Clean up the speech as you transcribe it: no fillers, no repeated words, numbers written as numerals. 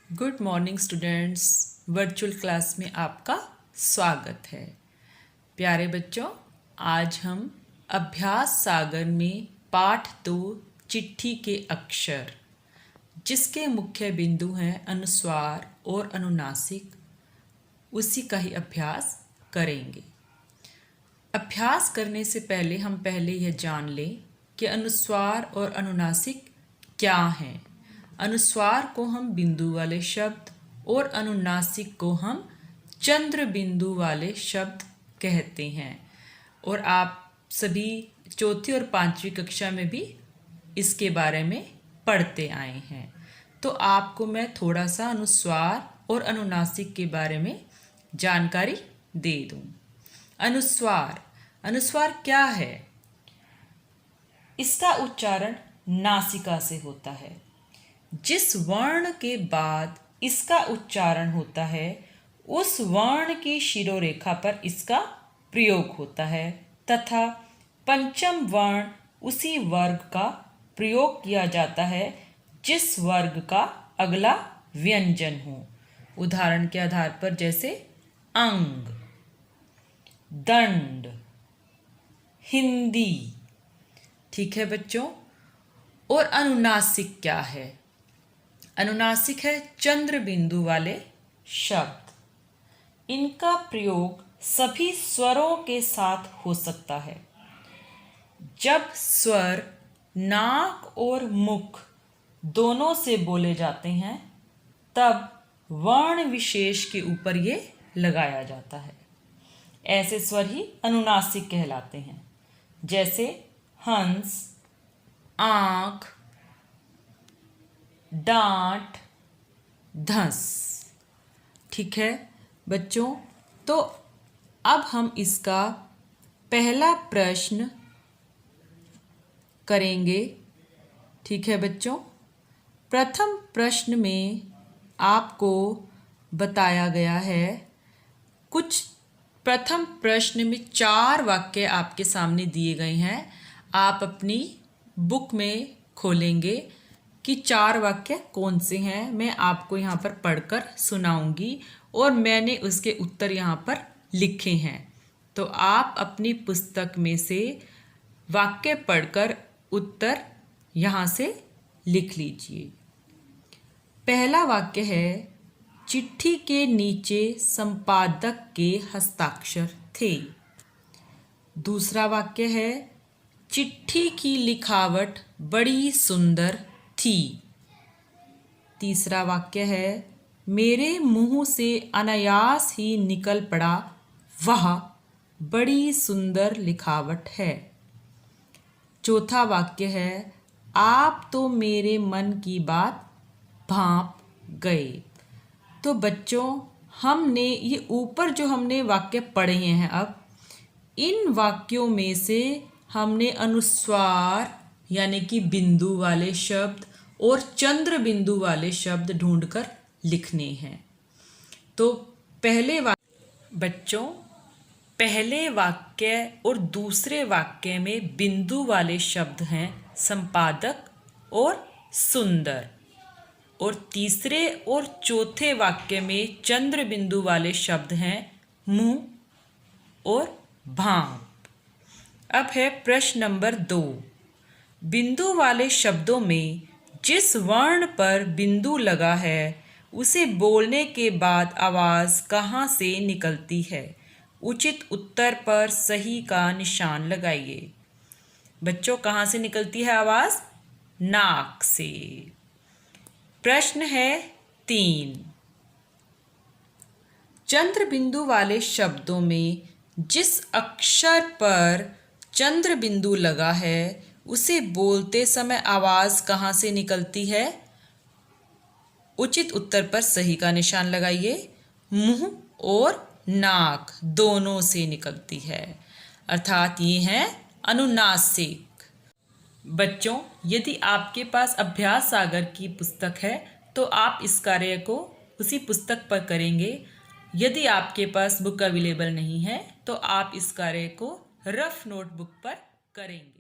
Good morning students. Virtual class में आपका स्वागत है। प्यारे बच्चों, आज हम अभ्यास सागर में पाठ 2 चिट्ठी के अक्षर, जिसके मुख्य बिंदु हैं अनुस्वार और अनुनासिक, उसी का ही अभ्यास करेंगे। अभ्यास करने से पहले हम यह जान लें कि अनुस्वार और अनुनासिक क्या हैं। अनुस्वार को हम बिंदु वाले शब्द और अनुनासिक को हम चंद्र बिंदु वाले शब्द कहते हैं। और आप सभी चौथी और पांचवी कक्षा में भी इसके बारे में पढ़ते आए हैं। तो आपको मैं थोड़ा सा अनुस्वार और अनुनासिक के बारे में जानकारी दे दूं। अनुस्वार क्या है? इसका उच्चारण नासिका से होता है। जिस वर्ण के बाद इसका उच्चारण होता है, उस वर्ण की शिरोरेखा पर इसका प्रयोग होता है तथा पंचम वर्ण उसी वर्ग का प्रयोग किया जाता है जिस वर्ग का अगला व्यंजन हो। उदाहरण के आधार पर जैसे अंग, दंड, हिंदी। ठीक है बच्चों। और अनुनासिक क्या है? अनुनासिक है चंद्र बिंदु वाले शब्द। इनका प्रयोग सभी स्वरों के साथ हो सकता है। जब स्वर नाक और मुख दोनों से बोले जाते हैं, तब वर्ण विशेष के ऊपर ये लगाया जाता है। ऐसे स्वर ही अनुनासिक कहलाते हैं, जैसे हंस, आँख, डांट, धंस। ठीक है बच्चों, तो अब हम इसका पहला प्रश्न करेंगे। ठीक है बच्चों। प्रथम प्रश्न में आपको बताया गया है प्रथम प्रश्न में 4 वाक्य आपके सामने दिए गए हैं। आप अपनी बुक में खोलेंगे कि 4 वाक्य कौन से हैं। मैं आपको यहाँ पर पढ़कर सुनाऊंगी और मैंने उसके उत्तर यहाँ पर लिखे हैं। तो आप अपनी पुस्तक में से वाक्य पढ़कर उत्तर यहाँ से लिख लीजिए। पहला वाक्य है, चिट्ठी के नीचे संपादक के हस्ताक्षर थे। दूसरा वाक्य है, चिट्ठी की लिखावट बड़ी सुंदर थी। तीसरा वाक्य है, मेरे मुंह से अनायास ही निकल पड़ा, वह बड़ी सुंदर लिखावट है। चौथा वाक्य है, आप तो मेरे मन की बात भांप गए। तो बच्चों, हमने ये ऊपर जो हमने वाक्य पढ़े हैं, अब इन वाक्यों में से हमने अनुस्वार यानी कि बिंदु वाले शब्द और चंद्र बिंदु वाले शब्द ढूंढकर लिखने हैं। तो बच्चों, पहले वाक्य और दूसरे वाक्य में बिंदु वाले शब्द हैं संपादक और सुंदर, और तीसरे और चौथे वाक्य में चंद्र बिंदु वाले शब्द हैं मुंह और भांप। अब है प्रश्न नंबर 2। बिंदु वाले शब्दों में जिस वर्ण पर बिंदु लगा है, उसे बोलने के बाद आवाज़ कहाँ से निकलती है? उचित उत्तर पर सही का निशान लगाइए। बच्चों, कहाँ से निकलती है आवाज़? नाक से। प्रश्न है 3। चंद्र बिंदु वाले शब्दों में जिस अक्षर पर चंद्र बिंदु लगा है, उसे बोलते समय आवाज़ कहाँ से निकलती है? उचित उत्तर पर सही का निशान लगाइए। मुंह और नाक दोनों से निकलती है, अर्थात ये है अनुनासिक। बच्चों, यदि आपके पास अभ्यास सागर की पुस्तक है तो आप इस कार्य को उसी पुस्तक पर करेंगे। यदि आपके पास बुक अवेलेबल नहीं है तो आप इस कार्य को रफ नोटबुक पर करेंगे।